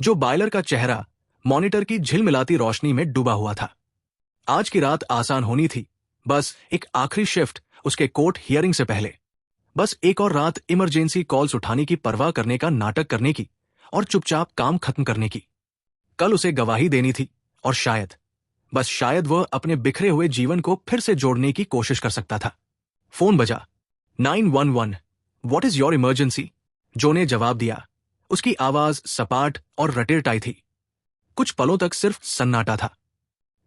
जो बायलर का चेहरा मॉनिटर की झिलमिलाती रोशनी में डूबा हुआ था। आज की रात आसान होनी थी, बस एक आखिरी शिफ्ट उसके कोर्ट हियरिंग से पहले। बस एक और रात इमरजेंसी कॉल्स उठाने की परवाह करने का नाटक करने की और चुपचाप काम खत्म करने की। कल उसे गवाही देनी थी और शायद, बस शायद वह अपने बिखरे हुए जीवन को फिर से जोड़ने की कोशिश कर सकता था। फोन बजा। 911। What is your emergency? जो ने जवाब दिया। उसकी आवाज सपाट और रटेरटाई थी। कुछ पलों तक सिर्फ सन्नाटा था।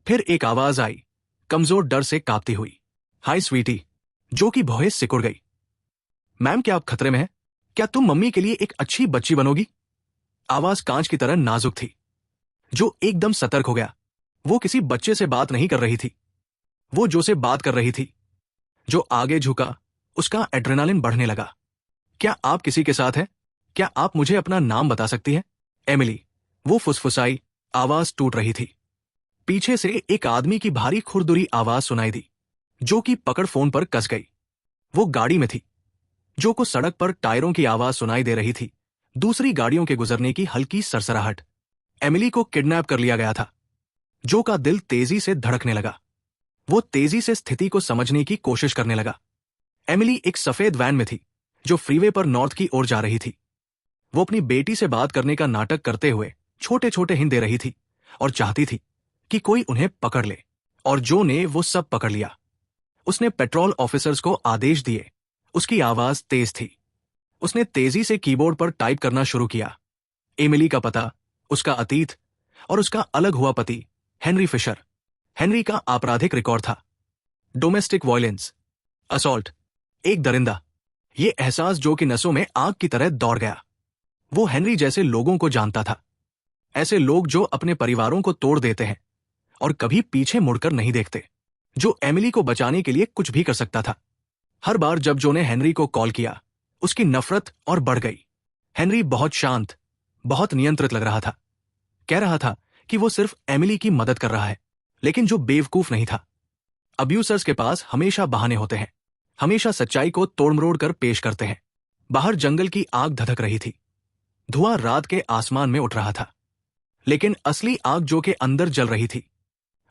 फिर एक आवाज आई, कमजोर डर से कांपती हुई। हाय स्वीटी। जो की भौहें सिकुड़ गई। मैम, क्या आप खतरे में हैं? क्या तुम मम्मी के लिए एक अच्छी बच्ची बनोगी? आवाज कांच की तरह नाजुक थी। जो एकदम सतर्क हो गया। वो किसी बच्चे से बात नहीं कर रही थी, वो जो से बात कर रही थी। जो आगे झुका, उसका एड्रेनालिन बढ़ने लगा। क्या आप किसी के साथ हैं? क्या आप मुझे अपना नाम बता सकती हैं? एमिली। वो फुसफुसाई, आवाज टूट रही थी। पीछे से एक आदमी की भारी खुरदुरी आवाज सुनाई दी। जो की पकड़ फोन पर कस गई। वो गाड़ी में थी। जो को सड़क पर टायरों की आवाज सुनाई दे रही थी, दूसरी गाड़ियों के गुजरने की हल्की सरसराहट। एमिली को किडनैप कर लिया गया था। जो का दिल तेजी से धड़कने लगा। वो तेजी से स्थिति को समझने की कोशिश करने लगा। एमिली एक सफेद वैन में थी, जो फ्रीवे पर नॉर्थ की ओर जा रही थी। वो अपनी बेटी से बात करने का नाटक करते हुए छोटे छोटे हिंट दे रही थी और चाहती थी कि कोई उन्हें पकड़ ले। और जो ने वो सब पकड़ लिया। उसने पेट्रोल ऑफिसर्स को आदेश दिए। उसकी आवाज तेज थी। उसने तेजी से कीबोर्ड पर टाइप करना शुरू किया। एमिली का पता, उसका अतीत और उसका अलग हुआ पति हेनरी फिशर। हेनरी का आपराधिक रिकॉर्ड था। डोमेस्टिक वायलेंस, असॉल्ट, एक दरिंदा। ये एहसास जो की नसों में आग की तरह दौड़ गया। वो हेनरी जैसे लोगों को जानता था। ऐसे लोग जो अपने परिवारों को तोड़ देते हैं और कभी पीछे मुड़कर नहीं देखते। जो एमिली को बचाने के लिए कुछ भी कर सकता था। हर बार जब जो ने हेनरी को कॉल किया, उसकी नफरत और बढ़ गई। हेनरी बहुत शांत, बहुत नियंत्रित लग रहा था। कह रहा था कि वो सिर्फ एमिली की मदद कर रहा है, लेकिन जो बेवकूफ नहीं था। अब्यूसर्स के पास हमेशा बहाने होते हैं, हमेशा सच्चाई को तोड़मरोड़ कर पेश करते हैं। बाहर जंगल की आग धधक रही थी। धुआं रात के आसमान में उठ रहा था, लेकिन असली आग जो के अंदर जल रही थी।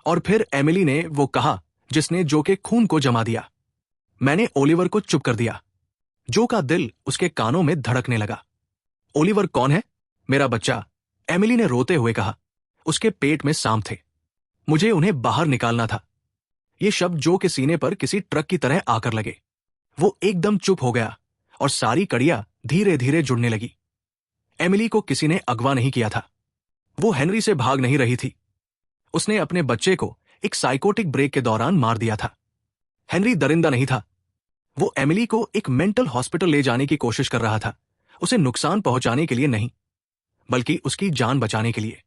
और फिर एमिली ने वो कहा जिसने जो के खून को जमा दिया। मैंने ओलिवर को चुप कर दिया। जो का दिल उसके कानों में धड़कने लगा। ओलिवर कौन है? मेरा बच्चा, एमिली ने रोते हुए कहा। उसके पेट में सांप थे। मुझे उन्हें बाहर निकालना था। ये शब्द जो के सीने पर किसी ट्रक की तरह आकर लगे। वो एकदम चुप हो गया और सारी कड़ियां धीरे धीरे जुड़ने लगी। एमिली को किसी ने अगवा नहीं किया था। वो हेनरी से भाग नहीं रही थी। उसने अपने बच्चे को एक साइकोटिक ब्रेक के दौरान मार दिया था। हेनरी दरिंदा नहीं था। वो एमिली को एक मेंटल हॉस्पिटल ले जाने की कोशिश कर रहा था, उसे नुकसान पहुंचाने के लिए नहीं, बल्कि उसकी जान बचाने के लिए।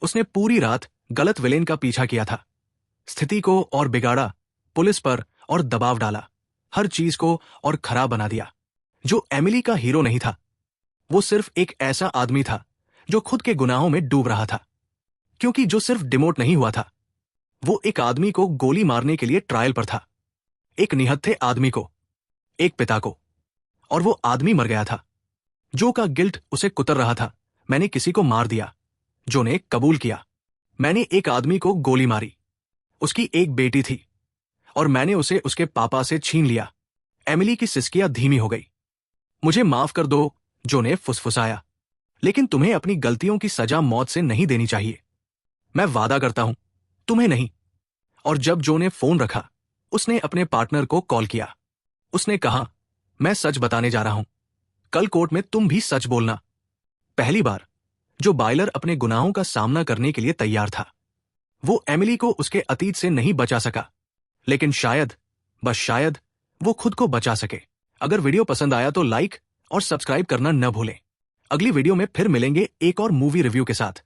उसने पूरी रात गलत विलेन का पीछा किया था, स्थिति को और बिगाड़ा, पुलिस पर और दबाव डाला, हर चीज को और खराब बना दिया। जो एमिली का हीरो नहीं था, वो सिर्फ एक ऐसा आदमी था जो खुद के गुनाहों में डूब रहा था। क्योंकि जो सिर्फ डिमोट नहीं हुआ था, वो एक आदमी को गोली मारने के लिए ट्रायल पर था। एक निहत्थे आदमी को, एक पिता को। और वो आदमी मर गया था। जो का गिल्ट उसे कुतर रहा था। मैंने किसी को मार दिया। जो ने कबूल किया। मैंने एक आदमी को गोली मारी। उसकी एक बेटी थी और मैंने उसे उसके पापा से छीन लिया। एमिली की सिसकियां धीमी हो गई। मुझे माफ कर दो, जो ने फुसफुसाया, लेकिन तुम्हें अपनी गलतियों की सजा मौत से नहीं देनी चाहिए। मैं वादा करता हूं, तुम्हें नहीं। और जब जो ने फोन रखा, उसने अपने पार्टनर को कॉल किया। उसने कहा, मैं सच बताने जा रहा हूं। कल कोर्ट में तुम भी सच बोलना। पहली बार जो बायलर अपने गुनाहों का सामना करने के लिए तैयार था। वो एमिली को उसके अतीत से नहीं बचा सका, लेकिन शायद, बस शायद, वो खुद को बचा सके। अगर वीडियो पसंद आया तो लाइक और सब्सक्राइब करना न भूलें। अगली वीडियो में फिर मिलेंगे एक और मूवी रिव्यू के साथ।